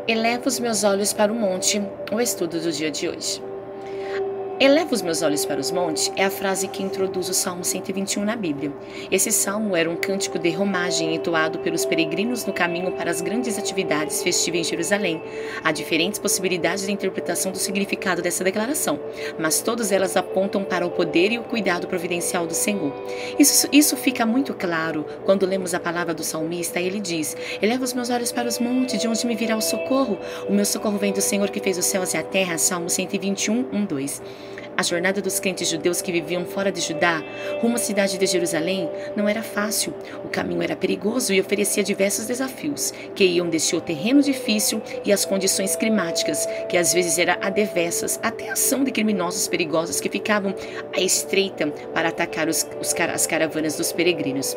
Elevo os meus olhos para o monte, o estudo do dia de hoje. Elevo os meus olhos para os montes é a frase que introduz o Salmo 121 na Bíblia. Esse salmo era um cântico de romagem entoado pelos peregrinos no caminho para as grandes atividades festivas em Jerusalém. Há diferentes possibilidades de interpretação do significado dessa declaração, mas todas elas apontam para o poder e o cuidado providencial do Senhor. Isso fica muito claro quando lemos a palavra do salmista. Ele diz: Elevo os meus olhos para os montes, de onde me virá o socorro? O meu socorro vem do Senhor que fez os céus e a terra. Salmo 121, 2. A jornada dos crentes judeus que viviam fora de Judá, rumo à cidade de Jerusalém, não era fácil. O caminho era perigoso e oferecia diversos desafios, que iam desde o terreno difícil e as condições climáticas, que às vezes eram adversas, até a ação de criminosos perigosos que ficavam à estreita para atacar as caravanas dos peregrinos.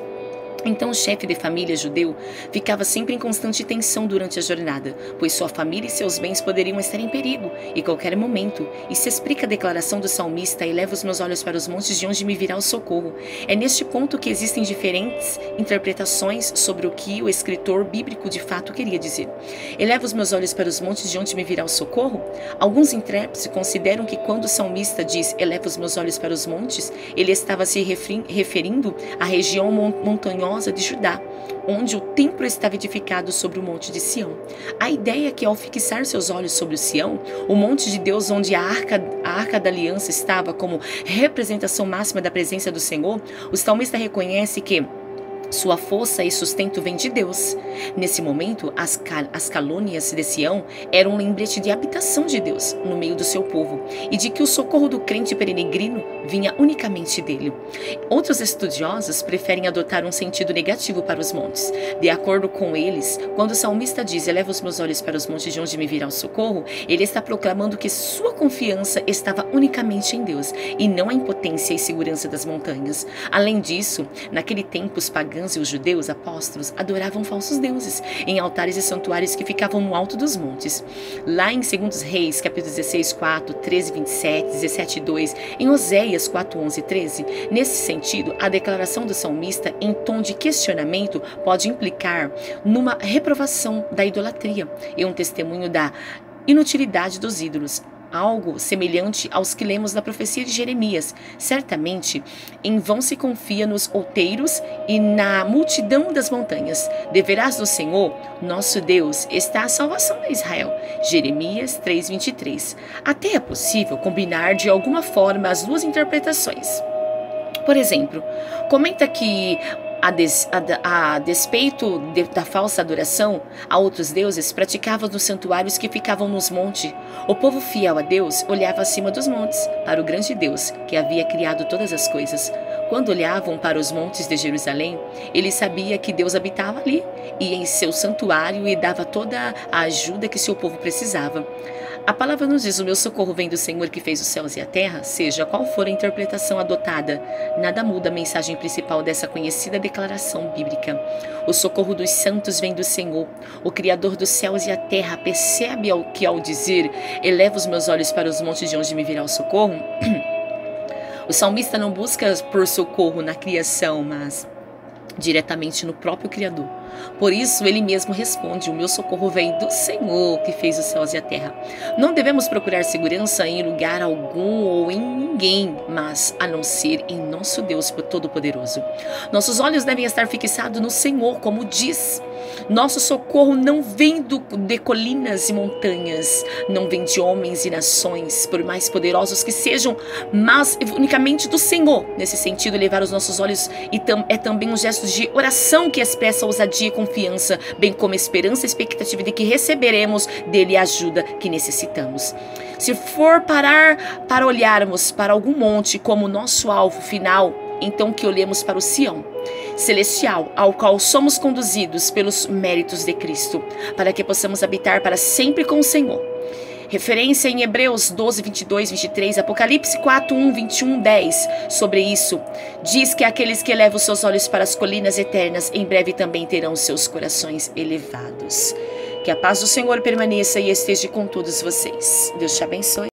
Então o chefe de família judeu ficava sempre em constante tensão durante a jornada, pois sua família e seus bens poderiam estar em perigo em qualquer momento. E se explica a declaração do salmista: eleva os meus olhos para os montes, de onde me virá o socorro. É neste ponto que existem diferentes interpretações sobre o que o escritor bíblico de fato queria dizer. Eleva os meus olhos para os montes, de onde me virá o socorro? Alguns intérpretes consideram que quando o salmista diz eleva os meus olhos para os montes, ele estava se referindo à região montanhosa de Judá, onde o templo estava edificado sobre o monte de Sião. A ideia é que, ao fixar seus olhos sobre o Sião, o monte de Deus, onde a arca da aliança estava como representação máxima da presença do Senhor, o salmista reconhece que sua força e sustento vem de Deus. Nesse momento, as calônias de Sião eram um lembrete de habitação de Deus no meio do seu povo e de que o socorro do crente peregrino vinha unicamente dele. Outros estudiosos preferem adotar um sentido negativo para os montes. De acordo com eles, quando o salmista diz eleva os meus olhos para os montes, de onde me virá o socorro, ele está proclamando que sua confiança estava unicamente em Deus e não a impotência e segurança das montanhas. Além disso, naquele tempo os pagãos e os judeus apóstolos adoravam falsos deuses em altares e santuários que ficavam no alto dos montes. Lá em 2 Reis, capítulo 16, 4, 13, 27, 17, 2, em Oséias 4, 11 e 13, nesse sentido, a declaração do salmista em tom de questionamento pode implicar numa reprovação da idolatria e um testemunho da inutilidade dos ídolos. Algo semelhante aos que lemos na profecia de Jeremias. Certamente, em vão se confia nos outeiros e na multidão das montanhas. Deverás do Senhor, nosso Deus, está a salvação de Israel. Jeremias 3:23. Até é possível combinar de alguma forma as duas interpretações. Por exemplo, comenta que a despeito da falsa adoração a outros deuses praticados nos santuários que ficavam nos montes, o povo fiel a Deus olhava acima dos montes para o grande Deus que havia criado todas as coisas. Quando olhavam para os montes de Jerusalém, ele sabia que Deus habitava ali e em seu santuário e dava toda a ajuda que seu povo precisava. A palavra nos diz: o meu socorro vem do Senhor que fez os céus e a terra. Seja qual for a interpretação adotada, nada muda a mensagem principal dessa conhecida declaração bíblica. O socorro dos santos vem do Senhor, o Criador dos céus e a terra. Percebe que ao dizer, eleva os meus olhos para os montes, de onde me virá o socorro? O salmista não busca por socorro na criação, mas diretamente no próprio Criador. Por isso, ele mesmo responde: o meu socorro vem do Senhor que fez os céus e a terra. Não devemos procurar segurança em lugar algum ou em ninguém, mas a não ser em nosso Deus Todo-Poderoso. Nossos olhos devem estar fixados no Senhor, como diz. Nosso socorro não vem de colinas e montanhas, não vem de homens e nações, por mais poderosos que sejam, mas unicamente do Senhor. Nesse sentido, levar os nossos olhos é também um gesto de oração que expressa ousadia e confiança, bem como esperança e expectativa de que receberemos dele a ajuda que necessitamos. Se for parar para olharmos para algum monte como nosso alvo final, então que olhemos para o Sião celestial, ao qual somos conduzidos pelos méritos de Cristo, para que possamos habitar para sempre com o Senhor. Referência em Hebreus 12, 22, 23, Apocalipse 4, 1, 21, 10. Sobre isso, diz que aqueles que elevam seus olhos para as colinas eternas, em breve também terão seus corações elevados. Que a paz do Senhor permaneça e esteja com todos vocês. Deus te abençoe.